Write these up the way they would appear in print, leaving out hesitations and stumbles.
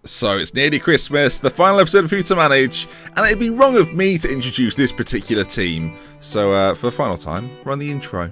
So it's nearly Christmas, the final episode of Who to Manage, and it'd be wrong of me to introduce this particular team. So for the final time, run the intro.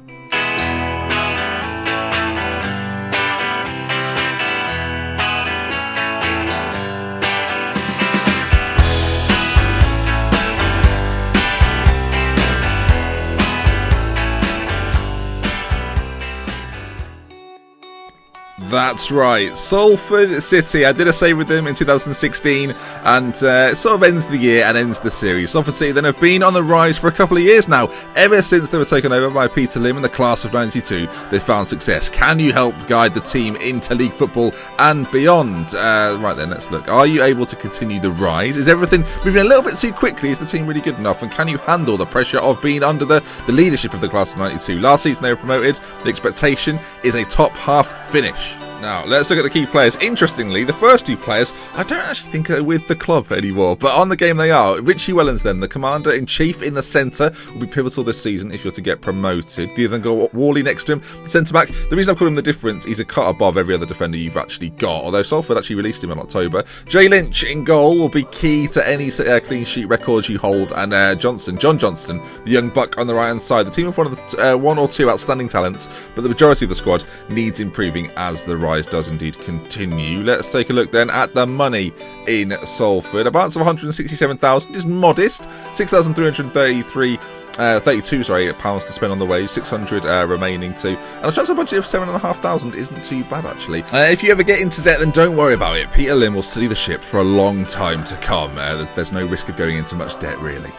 That's right, Salford City. I did a save with them in 2016, and it sort of ends the year and ends the series. Salford City then have been on the rise for a couple of years now. Ever since they were taken over by Peter Lim in the class of 92, they've found success. Can you help guide the team into league football and beyond? Right then, let's look. Are you able to continue the rise? Is everything moving a little bit too quickly? Is the team really good enough? And can you handle the pressure of being under the leadership of the class of 92? Last season they were promoted. The expectation is a top half finish. Now, let's look at the key players. Interestingly, the first two players, I don't actually think are with the club anymore, but on the game they are. Richie Wellens then, the commander-in-chief in the centre, will be pivotal this season if you're to get promoted. You then go Worley next to him, the centre-back. The reason I've called him the difference, he's a cut above every other defender you've actually got, although Salford actually released him in October. Jay Lynch in goal will be key to any clean sheet records you hold, and John Johnston, the young buck on the right-hand side. The team have one or two outstanding talents, but the majority of the squad needs improving as the rise does indeed continue. Let's take a look then at the money in Salford. A balance of 167,000 is modest. 6,332 pounds to spend on the wage, 600 remaining too, and a transfer budget of 7,500 isn't too bad actually. If you ever get into debt, then don't worry about it. Peter Lim will steady the ship for a long time to come. There's no risk of going into much debt really.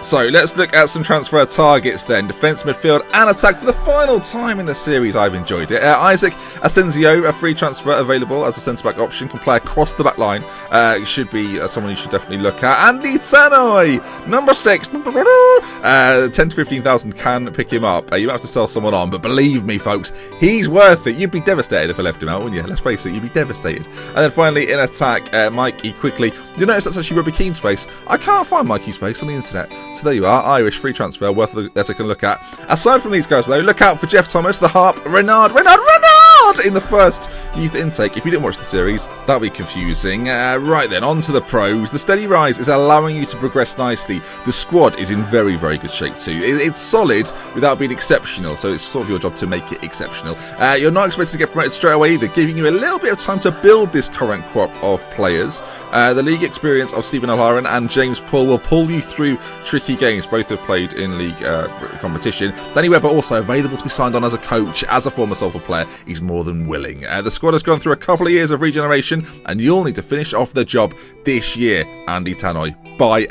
So let's look at some transfer targets then. Defence, midfield and attack for the final time in the series. I've enjoyed it. Isaac Asensio, a free transfer available as a centre-back option, can play across the back line. Should be someone you should definitely look at. Andy Tannoy, number 6. 10 to 15,000 can pick him up. You might have to sell someone on, but believe me folks, he's worth it. You'd be devastated if I left him out, wouldn't you? Let's face it, you'd be devastated. And then finally in attack, Mikey quickly. You'll notice that's actually Robbie Keane's face. I can't find Mikey's face on the internet. So there you are, Irish free transfer, worth a second look at. Aside from these guys though, look out for Jeff Thomas, the Harp, Renard in the first youth intake. If you didn't watch the series, that'll be confusing. Right then, on to the pros. The steady rise is allowing you to progress nicely. The squad is in very, very good shape too. It's solid without being exceptional, so it's sort of your job to make it exceptional. You're not expected to get promoted straight away either, giving you a little bit of time to build this current crop of players. The league experience of Stephen O'Halloran and James Paul will pull you through tricky games. Both have played in league competition. Danny Webber also available to be signed on as a coach, as a former Salford player. He's more than willing. The squad has gone through a couple of years of regeneration, and you'll need to finish off the job this year. Andy Tannoy, bye.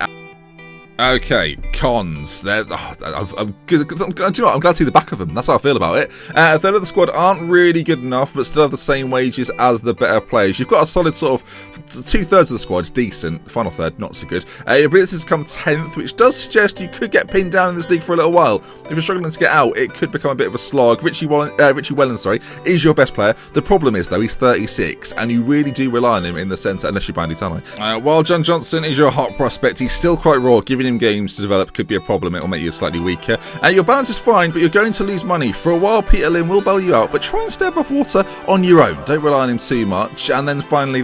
Okay, cons. I'm glad to see the back of them. That's how I feel about it. A third of the squad aren't really good enough, but still have the same wages as the better players. You've got a solid sort of 2/3 of the squad's decent. Final third, not so good. Your ability has come 10th, which does suggest you could get pinned down in this league for a little while. If you're struggling to get out, it could become a bit of a slog. Richie Wellens, is your best player. The problem is, though, he's 36, and you really do rely on him in the centre, unless you're Bandy Tannoy. While John Johnson is your hot prospect, he's still quite raw. Giving him games to develop could be a problem. It will make you slightly weaker. Your balance is fine, but you're going to lose money. For a while, Peter Lim will bail you out, but try and stay above water on your own. Don't rely on him too much. And then finally,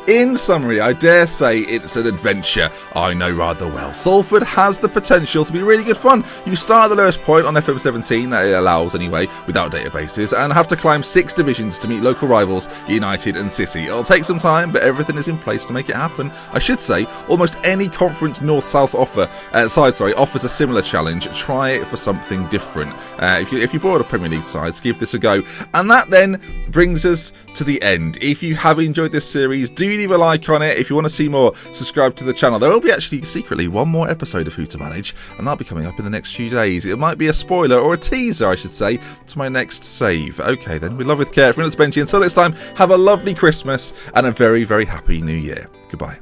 in summary, I dare say it's an adventure I know rather well. Salford has the potential to be really good fun. You start at the lowest point on FM17, that it allows anyway, without databases, and have to climb 6 divisions to meet local rivals United and City. It'll take some time, but everything is in place to make it happen. I should say, almost any conference north-south offers a similar challenge. Try it for something different. If you're bored of Premier League sides, give this a go. And that then brings us to the end. If you have enjoyed this series, do leave a like on it. If you want to see more, subscribe to the channel. There will be actually secretly one more episode of Who to Manage, and that'll be coming up in the next few days. It might be a spoiler, or a teaser I should say, to my next save. Okay then, with love with care, from Benji. Until next time, have a lovely Christmas and a very, very happy New Year. Goodbye.